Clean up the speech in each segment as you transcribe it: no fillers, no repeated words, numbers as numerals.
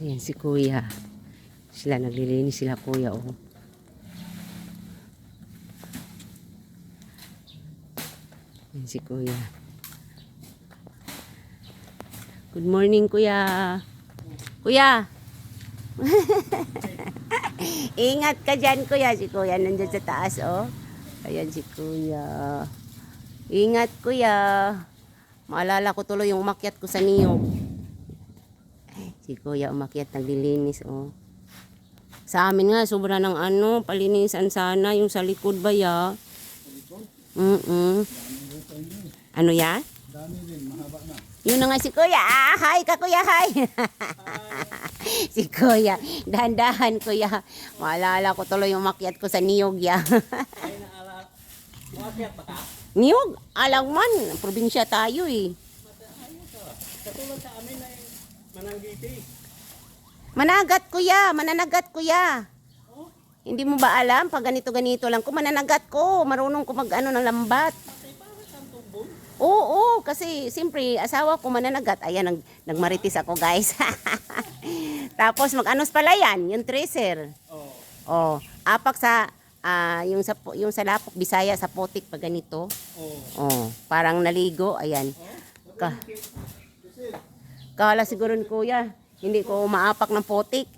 Ayan si kuya. Sila naglilinis sila kuya, oh. Ayan si kuya. Good morning kuya. Kuya. Ingat ka dyan kuya. Si kuya nandyan sa taas, oh. Ayan si kuya. Ingat kuya. Maalala ko tuloy yung umakyat ko sa niyog. Si kuya umakyat naglilinis, oh. Sa amin nga, sobra ng ano, palinisan sana yung sa likod ba ya? Ano ya? Dami din, mahaba na. Yun na nga si kuya. Ah, hi ka kuya, hi. Si kuya, dahan-dahan kuya. Maalala ko tuloy yung umakyat ko sa niyog ya. Ay, umakyat pa ka? Niyog? Alagman, probinsya tayo eh. Katulad sa amin ay Mananggiti. Managat kuya, mananagat kuya. Oh? Hindi mo ba alam? Pag ganito-ganito lang ko, mananagat ko. Marunong ko mag-ano ng lambat. Patay para saan tumbong? Oo, kasi siyempre asawa ko mananagat. Ayan, nagmaritis ako guys. Tapos mag-anos pala yan, yung tracer. Oh. Oh, apak sa, yung sa Lapok, Bisaya, sa Potik, pag ganito. Oh. Oh, parang naligo, ayan. Kala siguro ni kuya, hindi ko maapak ng Potik.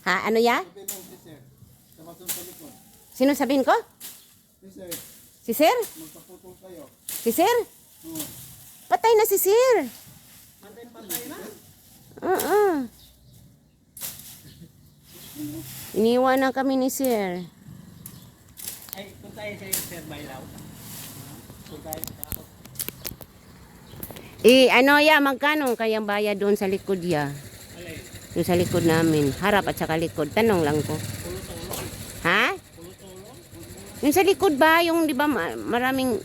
Ha, ano ya? Sino sabihin ko? Si Sir? Magpaputol kayo. Si Sir? Oh. Patay na si Sir. Patay na? Iniwan na kami ni Sir. Ay, kung tayo sa Sir Bailaw. Kung tayo sa ako. Ano ya, magkano kayang bayad doon sa likod ya? Alay, Doon sa likod namin. Harap at saka likod. Tanong lang ko. tulong-tulong. Ha? Tulong-tulong. Yung sa likod ba? Yung di ba maraming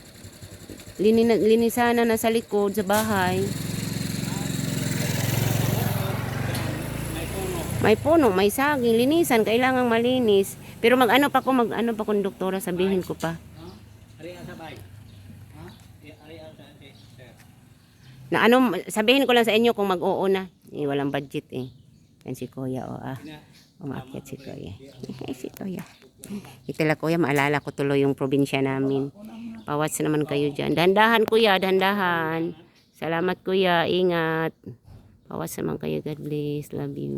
linisana na sa likod sa bahay. May puno. May puno, may saging, linisan, kailangang malinis. Pero mag-ano pa kung doktora, sabihin ko pa. Ha? Ari ang sabay. Ha? Ari ang sa Sir. Na ano, sabihin ko lang sa inyo kung mag-oo na. Walang budget eh. Yan si Kuya, oh ah. Umakyat si Kuya. Si Kuya. Ito lang Kuya, maalala ko tuloy yung probinsya namin. Pawats naman kayo dyan. Dandahan Kuya, dandahan. Salamat Kuya, ingat. Pawats naman kayo, God bless, love you.